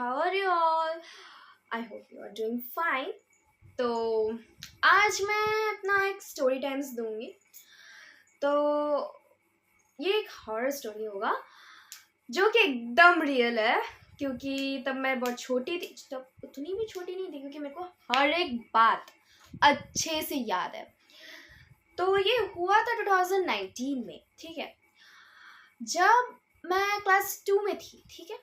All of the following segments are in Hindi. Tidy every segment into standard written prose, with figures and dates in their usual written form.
how are you all? I hope you are doing fine. तो आज मैं अपना एक स्टोरी टाइम्स दूंगी. तो ये एक हॉरर स्टोरी होगा जो कि एकदम रियल है, क्योंकि तब मैं बहुत छोटी थी. तब उतनी भी छोटी नहीं थी क्योंकि मेरे को हर एक बात अच्छे से याद है. तो ये हुआ था 2019 में. ठीक है, जब मैं क्लास 2 में थी. ठीक है,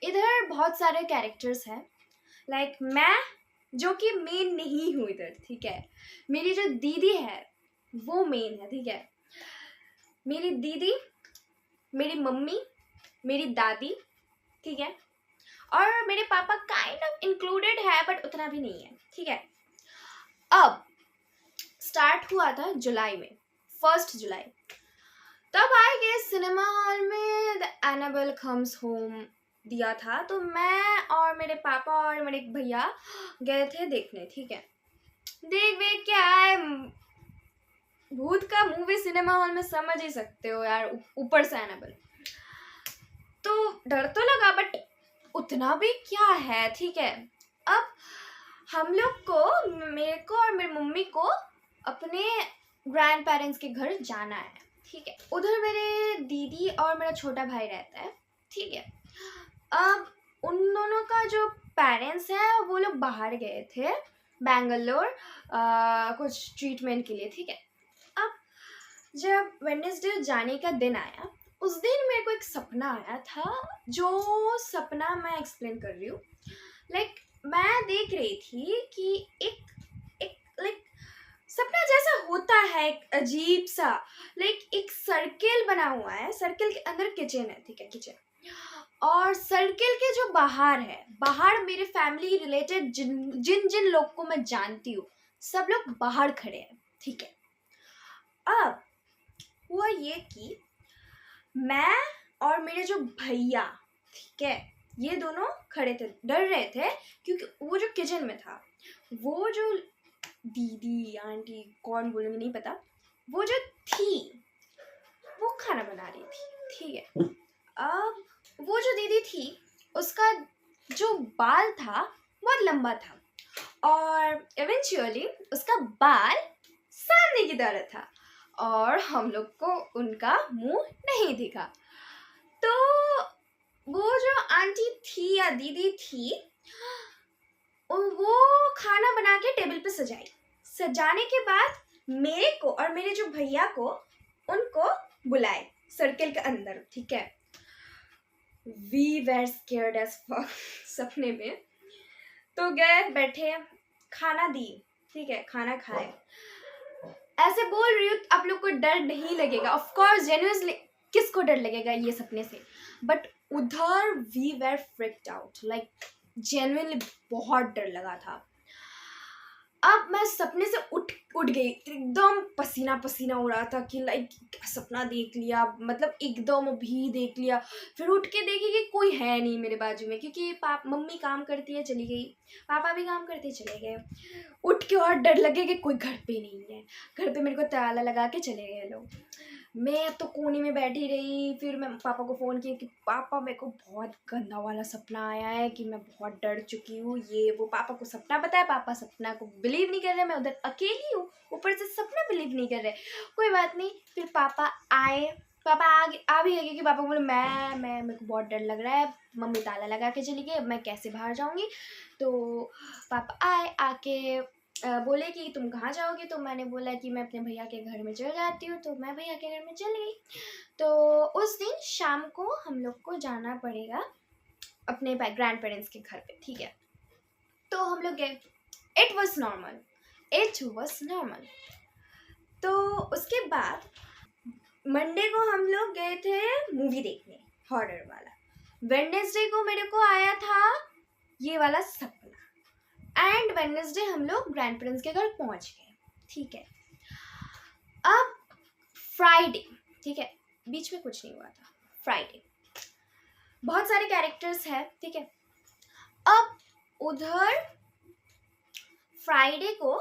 इधर बहुत सारे कैरेक्टर्स हैं. लाइक मैं जो कि मेन नहीं हूँ इधर. ठीक है, मेरी जो दीदी है वो मेन है. ठीक है, मेरी दीदी, मेरी मम्मी, मेरी दादी. ठीक है, और मेरे पापा काइंड ऑफ इंक्लूडेड है बट उतना भी नहीं है. ठीक है, अब स्टार्ट हुआ था जुलाई में, 1 जुलाई. तब आए गए सिनेमा हॉल में द एनाबेल कम्स होम दिया था. तो मैं और मेरे पापा और मेरे एक भैया गए थे देखने. ठीक है, देख के आए. भूत का मूवी सिनेमा हॉल में समझ ही सकते हो यार, ऊपर से एनाबेल. तो डर तो लगा बट उतना भी क्या है. ठीक है, अब हम लोग को, मेरे को और मेरी मम्मी को अपने ग्रैंड पेरेंट्स के घर जाना है. ठीक है, उधर मेरे दीदी और मेरा छोटा भाई रहता है. ठीक है, अब उन दोनों का जो पेरेंट्स हैं वो लोग बाहर गए थे बेंगलोर कुछ ट्रीटमेंट के लिए. ठीक है, अब जब वेडनेसडे जाने का दिन आया, उस दिन मेरे को एक सपना आया था. जो सपना मैं एक्सप्लेन कर रही हूँ. लाइक मैं देख रही थी कि एक लाइक सपना जैसा होता है, एक अजीब सा. लाइक एक सर्किल बना हुआ है, सर्किल के अंदर किचन है. ठीक है, किचन, और सर्किल के जो बाहर है, बाहर मेरे फैमिली रिलेटेड जिन जिन लोग को मैं जानती हूँ सब लोग बाहर खड़े हैं. ठीक है, अब हुआ ये कि मैं और मेरे जो भैया, ठीक है, ये दोनों खड़े थे, डर रहे थे क्योंकि वो जो किचन में था, वो जो दीदी आंटी कौन बोलूँगी नहीं पता, वो जो थी वो खाना बना रही थी. ठीक है, अब वो जो दीदी थी उसका जो बाल था बहुत लंबा था और इवेंचुअली उसका बाल सामने की तरह था और हम लोग को उनका मुंह नहीं दिखा. तो वो जो आंटी थी या दीदी थी वो खाना बना के टेबल पे सजाई. सजाने के बाद मेरे को और मेरे जो भैया को, उनको बुलाए सर्किल के अंदर. ठीक है, we were scared as fuck सपने में. तो गए, बैठे, खाना दी. ठीक है, खाना खाए. ऐसे बोल रही हूँ आप लोग को डर नहीं लगेगा. ऑफ कोर्स जेन्युइनली किसको डर लगेगा ये सपने से, बट उधर we were freaked out. Like genuinely बहुत डर लगा था. अब मैं सपने से उठ गई, एकदम पसीना पसीना हो रहा था कि लाइक सपना देख लिया, मतलब एकदम भी देख लिया. फिर उठ के देखी कि कोई है नहीं मेरे बाजू में, क्योंकि मम्मी काम करती है चली गई, पापा भी काम करते चले गए. उठ के और डर लगे कि कोई घर पे नहीं है. घर पे मेरे को ताला लगा के चले गए लोग. मैं तो कोने में बैठी रही. फिर मैं पापा को फ़ोन किया कि पापा मेरे को बहुत गंदा वाला सपना आया है कि मैं बहुत डर चुकी हूँ, ये वो. पापा को सपना बताया, पापा सपना को बिलीव नहीं कर रहे. मैं उधर अकेली हूँ, ऊपर से सपना बिलीव नहीं कर रहे. कोई बात नहीं, फिर पापा आए. पापा आ भी गए क्योंकि पापा को बोले मैं मेरे को बहुत डर लग रहा है, मम्मी ताला लगा के चली गई, मैं कैसे बाहर जाऊँगी. तो पापा आए, आके बोले कि तुम कहाँ जाओगे. तो मैंने बोला कि मैं अपने भैया के घर में चल जाती हूँ. तो मैं भैया के घर में चली गई. तो उस दिन शाम को हम लोग को जाना पड़ेगा अपने ग्रैंड पेरेंट्स के घर पे. ठीक है, तो हम लोग गए. It was normal. तो उसके बाद मंडे को हम लोग गए थे मूवी देखने, हॉरर वाला. वेडनेसडे को मेरे को आया था ये वाला सपना, एंड वेडनेसडे हम लोग ग्रैंड पेरेंट्स के घर पहुंच गए. ठीक है, अब फ्राइडे, ठीक है, बीच में कुछ नहीं हुआ था. फ्राइडे बहुत सारे कैरेक्टर्स हैं. ठीक है, अब उधर फ्राइडे को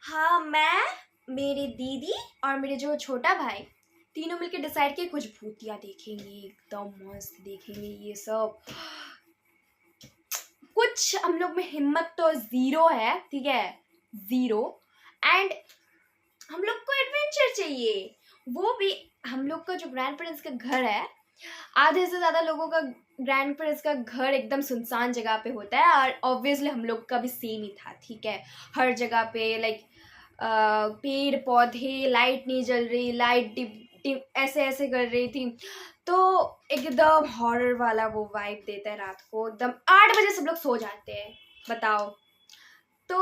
हाँ, मैं, मेरी दीदी और मेरे जो छोटा भाई तीनों मिलके डिसाइड किए कुछ भूतिया देखेंगे, एकदम मस्त देखेंगे ये सब. कुछ हम लोग में हिम्मत तो ज़ीरो है, ठीक है, ज़ीरो। एंड हम लोग को एडवेंचर चाहिए, वो भी हम लोग का जो ग्रैंड पेरेंट्स का घर है, आधे से ज़्यादा लोगों का ग्रैंड पेरेंट्स का घर एकदम सुनसान जगह पे होता है, और ऑब्वियसली हम लोग का भी सेम ही था, ठीक है। हर जगह पे लाइक पेड़ पौधे, लाइट नहीं जल रही, लाइट डिप ऐसे ऐसे कर रही थी, तो एकदम हॉरर वाला वो वाइब देता है। रात को एकदम 8 बजे सब लोग सो जाते हैं, बताओ। तो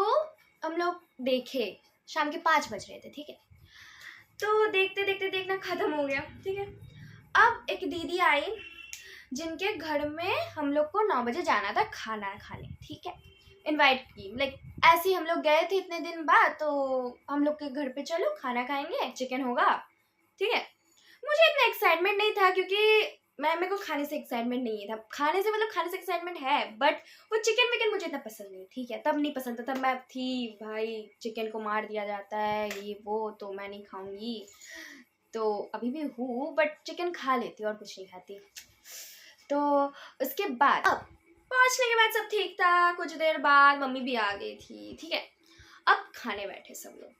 हम लोग देखे, शाम के 5 बज रहे थे, ठीक है। तो देखते देखते देखना ख़त्म हो गया, ठीक है। अब एक दीदी आई जिनके घर में हम लोग को 9 बजे जाना था खाना खाने, ठीक है। इनवाइट की, लाइक ऐसे ही हम लोग गए थे इतने दिन बाद, तो हम लोग के घर पे चलो खाना खाएंगे, चिकन होगा, ठीक है। मुझे इतना एक्साइटमेंट नहीं था, क्योंकि मेरे को खाने से एक्साइटमेंट नहीं था। खाने से मतलब खाने से एक्साइटमेंट है, बट वो चिकन विकन मुझे इतना पसंद नहीं, ठीक है। तब नहीं पसंद था, तब मैं थी भाई चिकन को मार दिया जाता है ये वो, तो मैं नहीं खाऊंगी। तो अभी भी हूँ, बट चिकन खा लेती और कुछ नहीं खाती। तो उसके बाद अब पहुँचने के बाद सब ठीक था। कुछ देर बाद मम्मी भी आ गई थी, ठीक है। अब खाने बैठे सब लोग।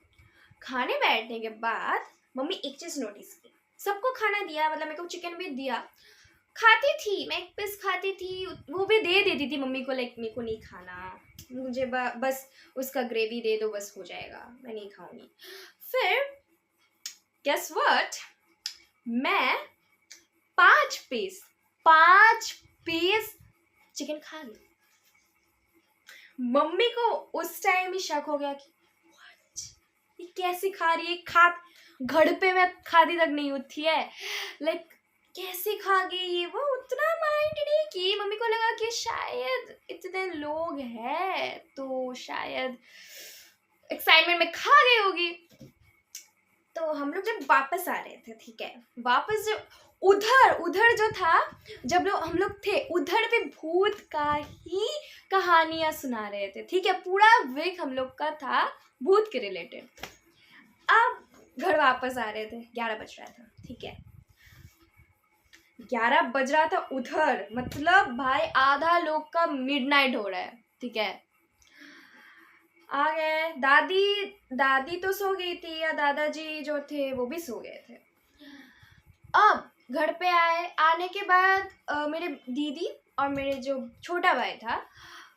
खाने बैठने के बाद मम्मी एक चीज़ नोटिस की, सबको खाना दिया, मतलब मेरे को चिकन भी दिया, खाती थी मैं, एक पीस खाती थी, वो भी दे देती थी मम्मी को, लाइक मेरे को नहीं खाना, मुझे बस उसका ग्रेवी दे दो, बस हो जाएगा, मैं नहीं खाऊंगी। फिर गेस व्हाट, मैं 5 पीस चिकन खा ली। मम्मी को उस टाइम ही शक हो गया कि ये कैसे खा रही है, खा घर पे मैं खाती तक नहीं होती है, लाइक कैसे खा गई ये वो। उतना माइंड नहीं की, मम्मी को लगा कि शायद इतने लोग हैं तो शायद एक्साइटमेंट में खा गई होगी। तो हम लोग जब वापस आ रहे थे, ठीक है, वापस जब उधर जो था, जब लोग हम लोग थे उधर पे भूत का ही कहानियां सुना रहे थे, ठीक है। पूरा वीक हम लोग का था भूत के रिलेटेड। अब घर वापस आ रहे थे, 11 बज रहा था, ठीक है। 11 बज रहा था उधर, मतलब भाई आधा लोग का मिडनाइट हो रहा है, ठीक है। आ गए, दादी तो सो गई थी, या दादाजी जो थे वो भी सो गए थे। अब घर पे आने के बाद मेरे दीदी और मेरे जो छोटा भाई था,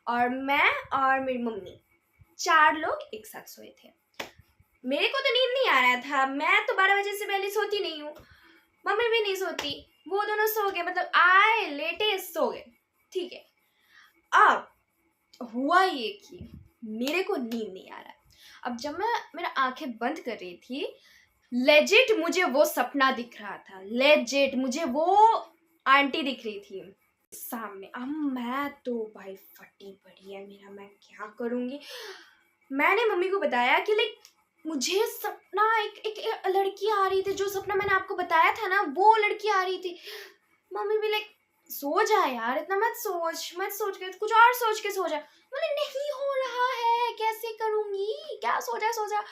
और मैं और मेरी मम्मी, 4 लोग एक साथ सोए थे। मेरे को तो नींद नहीं आ रहा था, मैं तो 12 बजे से पहले सोती नहीं हूँ, मम्मी भी नहीं सोती, वो दोनों सो गए, मतलब आए लेटे सो गए, ठीक है। अब हुआ ये कि मेरे को नींद नहीं आ रहा। अब जब मैं मेरा आंखें बंद कर रही थी, लेजिट मुझे वो सपना दिख रहा था, लेजिट मुझे वो आंटी दिख रही थी सामने। अब मैं तो भाई फटी पड़ी है मेरा, मैं क्या करूँगी। मैंने मम्मी को बताया कि लाइक मुझे सपना एक लड़की आ रही थी, जो सपना मैंने आपको बताया था ना, वो लड़की आ रही थी। मम्मी भी लाइक सो जा यार, इतना मत सोच के कुछ और सोच के सो जा। बोले नहीं हो रहा है, कैसे करूँगी, क्या सो जा,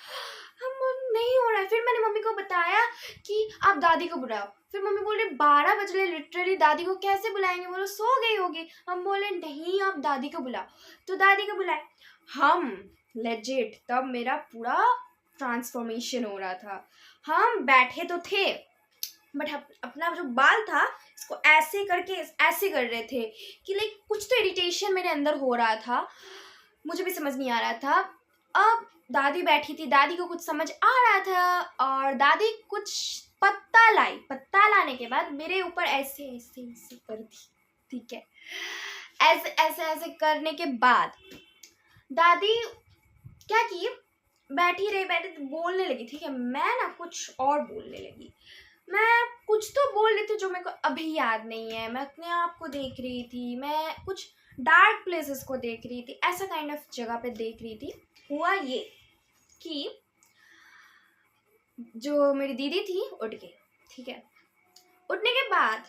हम नहीं हो रहा है। फिर मैंने मम्मी को बताया कि आप दादी को बुलाओ। फिर मम्मी बोले 12 बज रहे, लिटरली दादी को कैसे बुलाएंगे, बोलो सो गई होगी। हम बोले नहीं, आप दादी को बुलाओ। तो दादी को बुलाए हम, लेजिट तब मेरा पूरा ट्रांसफॉर्मेशन हो रहा था। हम बैठे तो थे, बट अपना जो बाल था इसको ऐसे करके ऐसे कर रहे थे कि लाइक कुछ तो इरिटेशन मेरे अंदर हो रहा था, मुझे भी समझ नहीं आ रहा था। अब दादी बैठी थी, दादी को कुछ समझ आ रहा था, और दादी कुछ पत्ता लाने के बाद मेरे ऊपर ऐसे ऐसे ऐसे कर दी, ठीक है। ऐसे ऐसे ऐसे करने के बाद दादी क्या की, बैठी बोलने लगी, ठीक है। मैं ना कुछ और बोलने लगी, मैं कुछ तो बोल रही थी जो मेरे को अभी याद नहीं है। मैं अपने आप को देख रही थी, मैं कुछ डार्क प्लेसेस को देख रही थी, ऐसा काइंड ऑफ जगह पे देख रही थी। हुआ ये कि जो मेरी दीदी थी उठ गई, ठीक है। उठने के बाद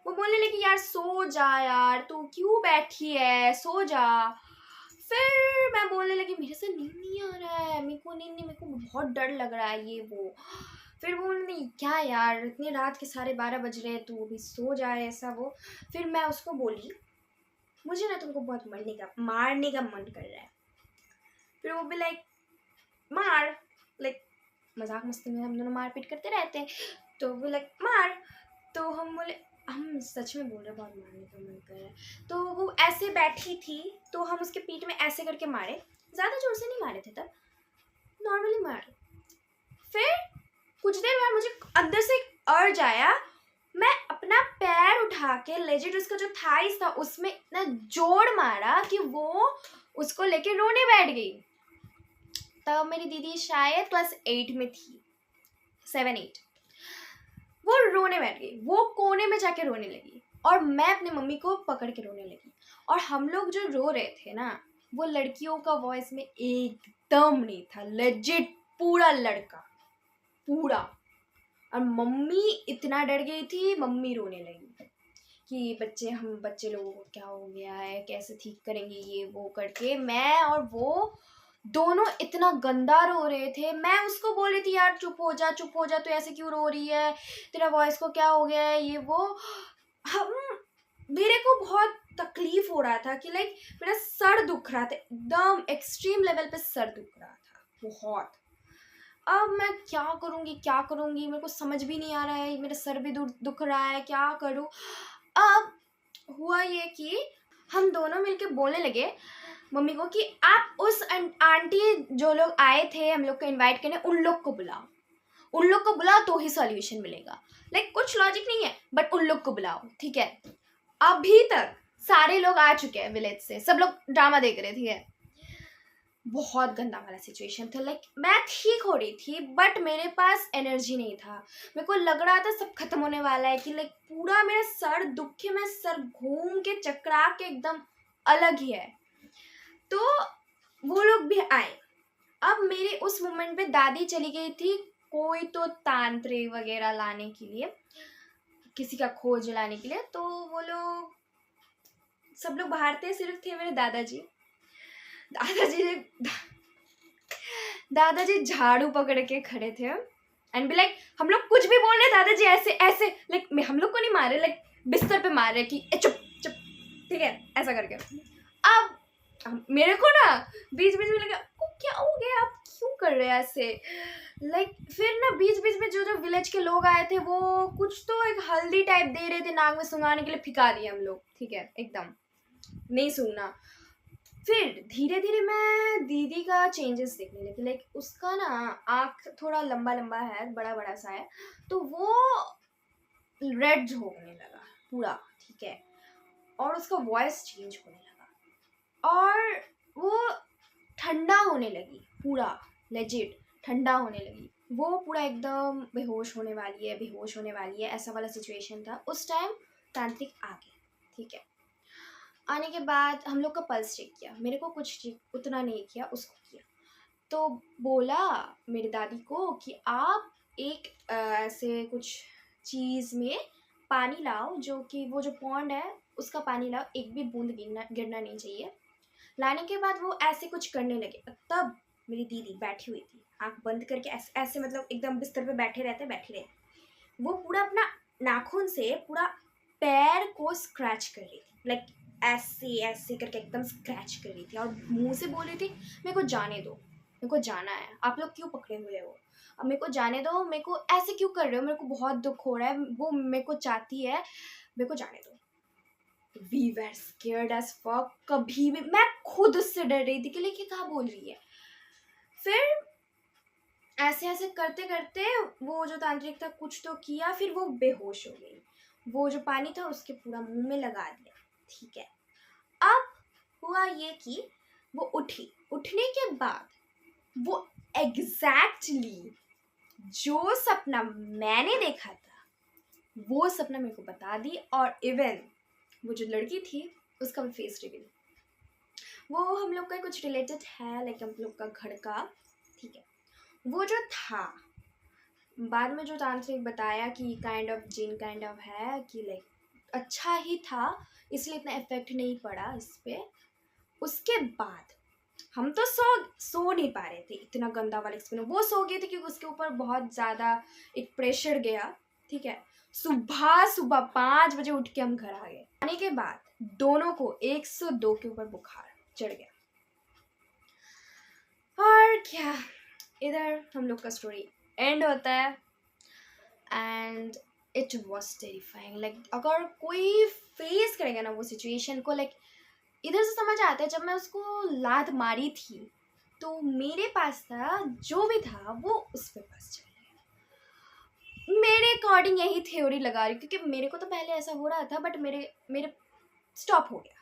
वो बोलने लगी यार सो जा यार, तू क्यों बैठी है, सो जा। फिर मैं बोलने लगी मेरे से नींद नहीं आ रहा है, मेरे को नींद नहीं, मेरे को बहुत डर लग रहा है ये वो। फिर बोलने क्या यार, इतनी रात के 12:30 बज रहे हैं, तू अभी सो जाए, ऐसा वो। फिर मैं उसको बोली मुझे ना तुमको बहुत मारने का मन कर रहा है। फिर वो भी लाइक मार, लाइक मजाक मस्ती में हम दोनों मारपीट करते रहते हैं। तो वो लाइक मार, तो हम बोले हम सच में बोल रहे बहुत मारने का मन कर रहा है। तो वो ऐसे बैठी थी तो हम उसके पीठ में ऐसे करके मारे, ज़्यादा जोर से नहीं मारे थे तब, नॉर्मली मारे। फिर कुछ देर बाद मुझे अंदर से एक अर्ज आया, मैं अपना पैर उठा के लेजिट उसका जो थाइस था उसमें इतना जोर मारा कि वो उसको लेके रोने बैठ गई। तब मेरी दीदी शायद क्लास 8 में थी, 7-8। वो रोने बैठ गई, वो कोने में जाके रोने लगी और मैं अपने मम्मी को पकड़ के रोने लगी। और हम लोग जो रो रहे थे ना, वो लड़कियों का वॉइस में एकदम नहीं था, लेजिट पूरा लड़का पूरा। और मम्मी इतना डर गई थी, मम्मी रोने लगी कि बच्चे लोगों को क्या हो गया है, कैसे ठीक करेंगे ये वो करके। मैं और वो दोनों इतना गंदा रो रहे थे। मैं उसको बोल रही थी यार चुप हो जा, तो ऐसे क्यों रो रही है, तेरा वॉइस को क्या हो गया है, ये वो। हम मेरे को बहुत तकलीफ हो रहा था कि लाइक मेरा सर दुख रहा था, एकदम एक्सट्रीम लेवल पे सर दुख रहा था बहुत। अब मैं क्या करूँगी, मेरे को समझ भी नहीं आ रहा है, मेरा सर भी दुख रहा है, क्या करूँ। अब हुआ ये कि हम दोनों मिलके बोलने लगे मम्मी को कि आप उस आंटी जो लोग आए थे हम लोग को इनवाइट करने, उन लोग को बुलाओ तो ही सॉल्यूशन मिलेगा। लाइक कुछ लॉजिक नहीं है बट उन लोग को बुलाओ, ठीक है। अभी तक सारे लोग आ चुके हैं विलेज से, सब लोग ड्रामा देख रहे थे। बहुत गंदा वाला सिचुएशन था। लाइक मैं ठीक हो रही थी बट मेरे पास एनर्जी नहीं था। मेरे को लग रहा था सब खत्म होने वाला है कि लाइक पूरा मेरा सर दुखे, मैं सर घूम के चकरा के एकदम अलग ही है। तो वो लोग भी आए। अब मेरे उस मोमेंट पे दादी चली गई थी कोई तो तांत्रिक वगैरह लाने के लिए, किसी का खोज लाने के लिए। तो वो लोग सब लोग बाहर थे, सिर्फ थे मेरे दादाजी झाड़ू पकड़ के खड़े थे एंड बी लाइक हम लोग कुछ भी बोल रहे, दादाजी ऐसे ऐसे लाइक हम लोग को नहीं मारे, लाइक बिस्तर पे मार रहे कि चुप चुप, ठीक है, ऐसा करके। अब मेरे को ना बीच में लगा क्या हो गया, आप क्यों कर रहे हैं ऐसे। लाइक फिर ना बीच में जो विलेज के लोग आए थे वो कुछ तो एक हल्दी टाइप दे रहे थे नाक में सुंघाने के लिए, फिका दिए हम लोग, ठीक है, एकदम नहीं सूंघना। फिर धीरे धीरे मैं दीदी का चेंजेस देखने लगी। लाइक उसका ना आँख थोड़ा लंबा है, बड़ा सा है, तो वो रेड होने लगा पूरा, ठीक है। और उसका वॉइस चेंज होने लगा और वो ठंडा होने लगी, पूरा लेजिट ठंडा होने लगी। वो पूरा एकदम बेहोश होने वाली है ऐसा वाला सिचुएशन था। उस टाइम तांत्रिक आ गए, ठीक है। आने के बाद हम लोग का पल्स चेक किया, मेरे को कुछ उतना नहीं किया, उसको किया। तो बोला मेरी दादी को कि आप एक ऐसे कुछ चीज़ में पानी लाओ, जो कि वो जो पॉन्ड है उसका पानी लाओ, एक भी बूंद गिरना नहीं चाहिए। लाने के बाद वो ऐसे कुछ करने लगे। तब मेरी दीदी बैठी हुई थी आँख बंद करके, ऐसे मतलब एकदम बिस्तर पे बैठे रहे। वो पूरा अपना नाखून से पूरा पैर को स्क्रैच कर रही थी, लाइक ऐसे करके एकदम स्क्रैच कर रही थी और मुंह से बोल रही थी मेरे को जाने दो, मेरे को जाना है, आप लोग क्यों पकड़े हुए हो, अब मेरे को जाने दो, मेरे को ऐसे क्यों कर रहे हो, मेरे को बहुत दुख हो रहा है, वो मेरे को चाहती है, मेरे को जाने दो। We were scared as fuck। कभी भी मैं खुद उससे डर रही थी कि लेकिन कहाँ बोल रही है। फिर ऐसे करते करते वो जो तांत्रिक था कुछ तो किया, फिर वो बेहोश हो गई। वो जो पानी था उसके पूरा मुंह में लगा दिया, ठीक है। अब हुआ ये कि वो उठने के बाद वो एग्जैक्टली जो सपना मैंने देखा था वो सपना मेरे को बता दी। और इवन वो जो लड़की थी उसका भी फेस रिवील, वो हम लोग का कुछ रिलेटेड है, लाइक हम लोग का घर का, ठीक है। वो जो था बाद में जो तांत्रिक बताया कि काइंड ऑफ जिन काइंड ऑफ है, कि लाइक अच्छा ही था, इसलिए इतना इफेक्ट नहीं पड़ा इस पर। उसके बाद हम तो सो नहीं पा रहे थे, इतना गंदा वाला एक्सपीरियंस। वो सो गए थे क्योंकि उसके ऊपर बहुत ज़्यादा एक प्रेशर गया, ठीक है। सुबह सुबह 5 बजे उठ के हम घर आ गए। आने के बाद दोनों को 102 के ऊपर बुखार चढ़ गया। और क्या, इधर हम लोग का स्टोरी एंड होता है। And it was terrifying. Like अगर कोई फेस करेगा ना वो सिचुएशन को, लाइक इधर से समझ आता है जब मैं उसको लात मारी थी तो मेरे पास था, जो भी था वो उसके पास चल गया। मेरे अकॉर्डिंग यही थ्योरी लगा रही, क्योंकि मेरे को तो पहले ऐसा हो रहा था बट मेरे स्टॉप हो गया,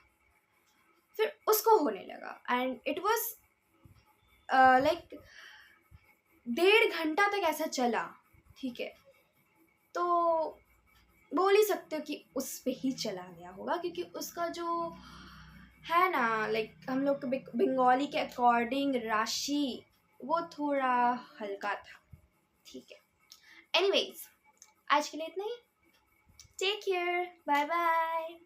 फिर उसको होने लगा। एंड इट वॉज लाइक 1.5 घंटा तक ऐसा चला, ठीक है। तो बोल ही सकते हो कि उस पे ही चला गया होगा, क्योंकि उसका जो है ना, लाइक हम लोग बंगाली के अकॉर्डिंग राशि वो थोड़ा हल्का था, ठीक है। एनीवेज, आज के लिए इतना ही। Take care, bye bye.